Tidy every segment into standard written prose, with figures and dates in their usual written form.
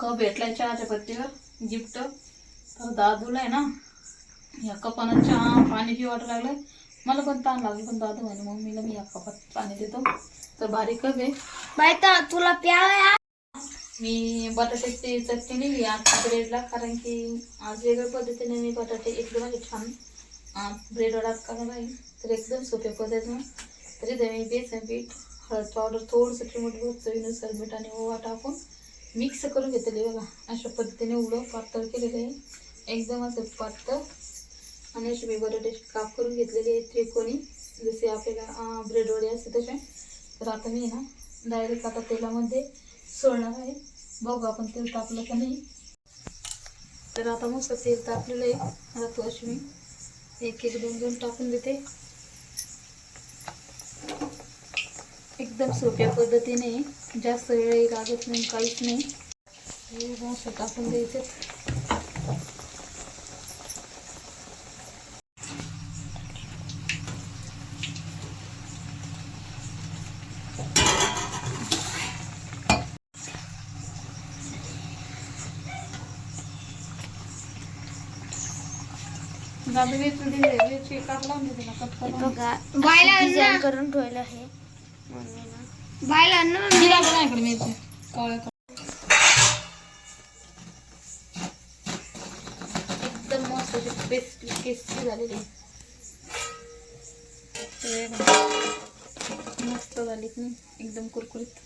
Cup भेटलाय चहाच्या पत्तीवर gift. तर दादूला आहे ना या कपानं चहा पाणी पिऊ वाटू लागलंय. मला पण ताण लागली पण दादू म्हणे मम्मीला मी या कपात पाणी देतो. तर भारी कप आहे बाई तर तुला प्याला. मी बटाट्याची चटणी नेली आज ब्रेडला, कारण की आज वेगळ्या पद्धतीने मी बटाटे एकदम छान ब्रेड वडा करायला आहे. तर एकदम सोप्या पद्धतीनं. तरी ते मी बेसन पीठ, हळद पावडर, थोडंसं चिमूटभर चवीनुसार मीठ आणि ओवा टाकून मिक्स करून घेतले बघा. अशा पद्धतीने उडं पातळ केलेले आहे, एकदम असं पातळ. आणि अशी मी बटाट्याची काप करून घेतलेली आहे त्रिकोणी, जसे आपल्याला ब्रेड वडे असते तसे. तर आता मी ना डायरेक्ट आता तेलामध्ये सोडणार आहे. बघू आपण तेल तापलं का नाही. तर आता मस्त तेल तापलेलं आहे. आता तो अशी मी एक एक दोन दोन टाकून देते. एकदम सोप्या पद्धतीने, जास्त वेळही लागत नाही, काहीच नाही. मस्त टाकून द्यायचे. दादा वेची काप लावून देते ना कट करून. बघा बायला करून ठेवलं आहे मम्मीनं. बायला नाही इकडे मिरची काळ्या एकदम मस्त पेस्ट टेस्टी झालेली. मस्त झाली की एकदम कुरकुरीत.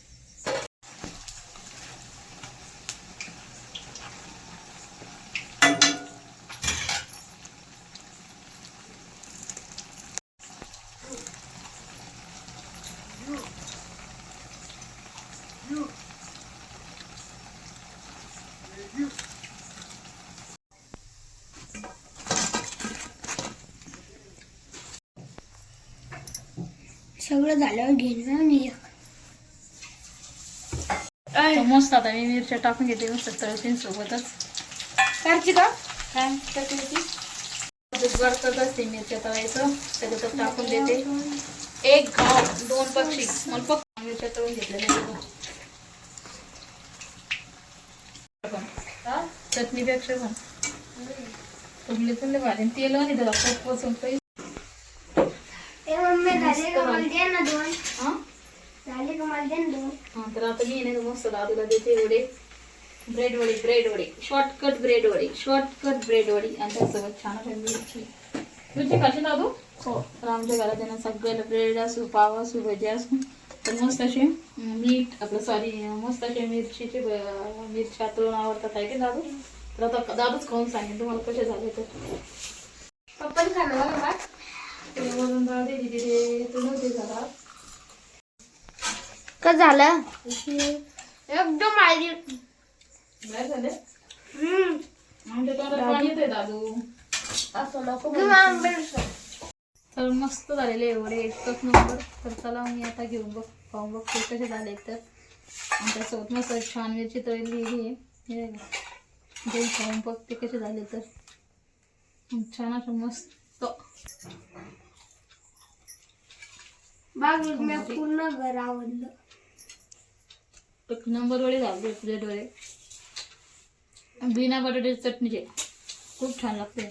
सगळं झाल्यावर घेईन ना मी. मस्त आता मी मिरच्या टाकून घेते मस्त तळतीन सोबतच. करची का काय टाकायची वरतच असते मिरच्या तळायचं, त्याच्यात टाकून देते. एक घाव दोन पक्षी मला फक्त मिरच्या तळून घेतलेल्या. चटणीपेक्षा पण तुमले तुमले भाजी तेल आणि त्याला खूप पसंत आहे. तर आता मी नाही मस्त दादूला देते वडे, ब्रेड वडी, ब्रेड वडी, शॉर्टकट ब्रेड वडी, शॉर्टकट ब्रेड वडी. आणि त्यासोबत छान मिरची मिरची खाशी दादू. हो, तर आमच्या घरात त्यांना सगळ्याला ब्रेड असू, पाव असू, भजी असू, तर मस्त असे मीठ आपलं सॉरी मस्त असे मिरचीचे मिरच्या तळून आवडतात आहे की दादू. तर आता दादूच खाऊन सांगेन तुम्हाला कसे झाले. तर पप्पाने खाल्लं बघा भात. ते वरून डाळ दिली तिथे नव्हते झाला का झालं एकदम आली काय झाले. आमच्या तोंडात पाणी येते दादू. असं नको. तर मस्त झालेले एवढे एकच नंबर. तर चला मी आता घेऊन पाहून बघते कसे झाले. तर आमच्यासोबत मस्त छान मिरची तळलेली आहे, घेऊन खाऊन बघते कसे झाले. तर छान असं मस्त बाग मी पूर्ण घर आवडलं. एक नंबर वडे झाले ब्रेड वडे बिना बटाट्याची चटणीचे, खूप छान लागते.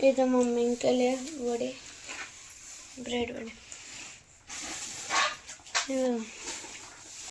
इथं मम्मी केले वडे, ब्रेड वडे.